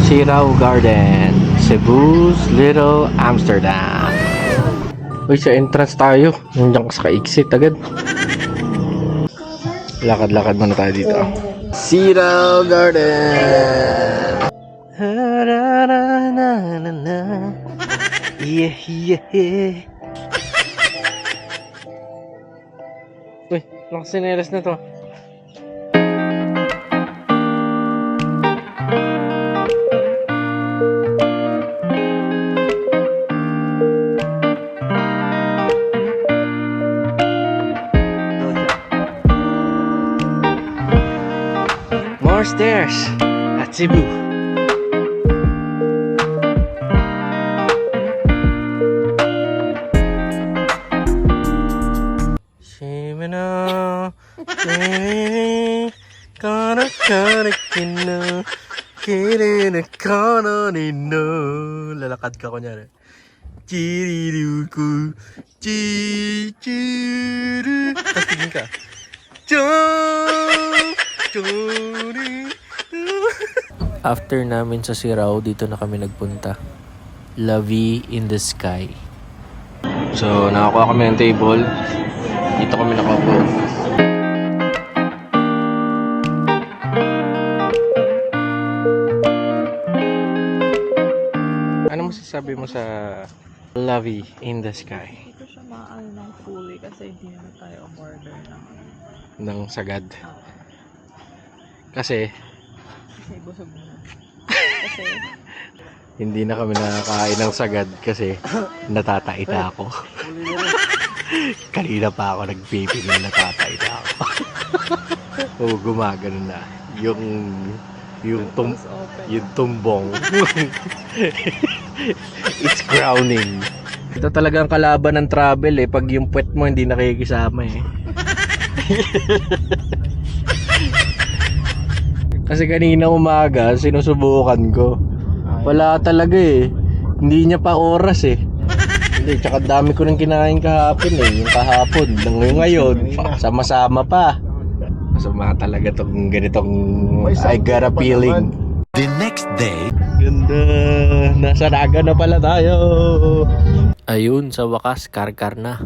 Sirao Garden, Cebu's Little Amsterdam. Uy, sa entrance tayo. Nandiyan ka sa ka-exit agad. Lakad-lakad muna tayo dito. Sirao Garden. Yeah, yeah. Uy, nakasinelas na to. More stairs at Cebu. Shimena, kana kana kina, kina kana nino. Lalakad ka kunyari. Chiriruku, chichiru. Tapos tingin ka. After namin sa Sirao, dito na kami nagpunta. La Vie in the Sky. So, nakakuha kami ng table. Dito kami nakaupo. Ano masasabi mo sa La Vie in the Sky? Ito siya maano ng fully kasi hindi na tayo order Ng sagad. Kasi busog na. Kasi hindi na kami nakakain ng sagad kasi natataita ako. Kanina pa ako nag-baby na natataita ako. Oo, gumagano na. Yung tumbong. It's crowning. Ito talagang kalaban ng travel pag yung puwet mo hindi nakikisama Kasi kanina umaga sinusubukan ko. Wala talaga Hindi niya pa oras Hindi, tsaka dami ko nang kinain kahapon Yung kahapon, ngayon sama-sama pa. Masama talaga tong ganitong I got a feeling. The next day, Ganda, nasa Naga na pala tayo. Ayun, sa wakas Karkar na.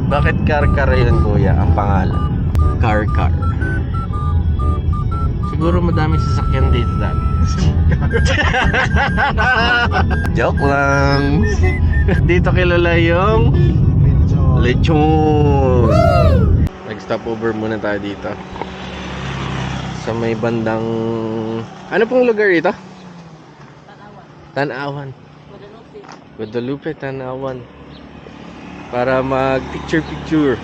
Bakit Karkar yun kuya ang pangalan? Karkar. Siguro madami sasakyan dito dati. Joke lang. Dito kilala yung lechon. Nag-stop over muna tayo dito. Sa may bandang... Ano pong lugar ito? Tanawan. Guadalupe, Tanawan. Para mag-picture-picture.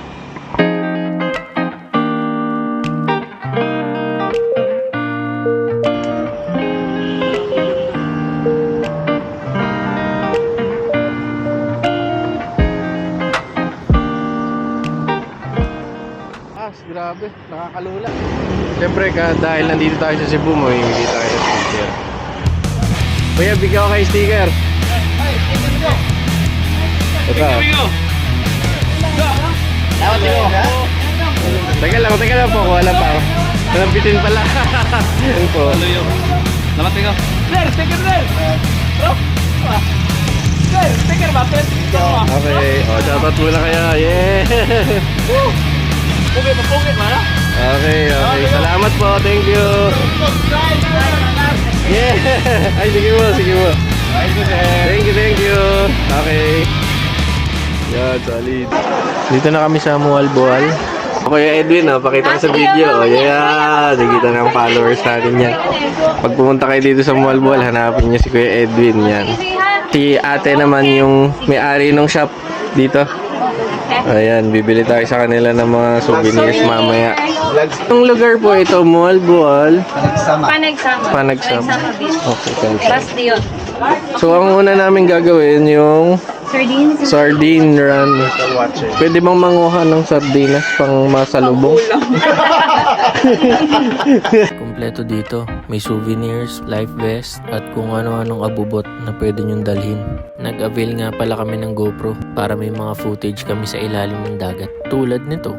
Grabe, nakakalula. Siyempre, dahil nandito tayo sa Cebu, hindi tayo sa sticker. Kuya, bigyan ko kayo sticker. Ito. Teka lang po, kuha lang pa ako. Nalampitin pala. Yan po. Lamat ko. Sir, sticker sir! Sir, sticker ba? Okay, shoutout muna kayo. Yeah! Pugit ba? Okay. Salamat po. Thank you. Yeah! Ay, sige mo. Thank you. Okay. Yan, solid. Dito na kami sa Mualboal. Kuya Edwin, pakita ko sa video. Yeah, nakita na ang followers natin yan. Pag pumunta kayo dito sa Mualboal, hanapin niyo si Kuya Edwin yan. Si ate naman yung may-ari ng shop dito. Ayan, bibili tayo sa kanila ng mga souvenirs mamaya. Yung lugar po ito, Mualboal. Panagsama. Okay, thank you. Last day yun. So, ang una namin gagawin yung sardine run. Pwede bang manguha ng sardinas pang masalubong? Kompleto dito. May souvenirs, life vest, at kung ano-anong abubot na pwede nyong dalhin. Nag-avail nga pala kami ng GoPro para may mga footage kami sa ilalim ng dagat. Tulad nito.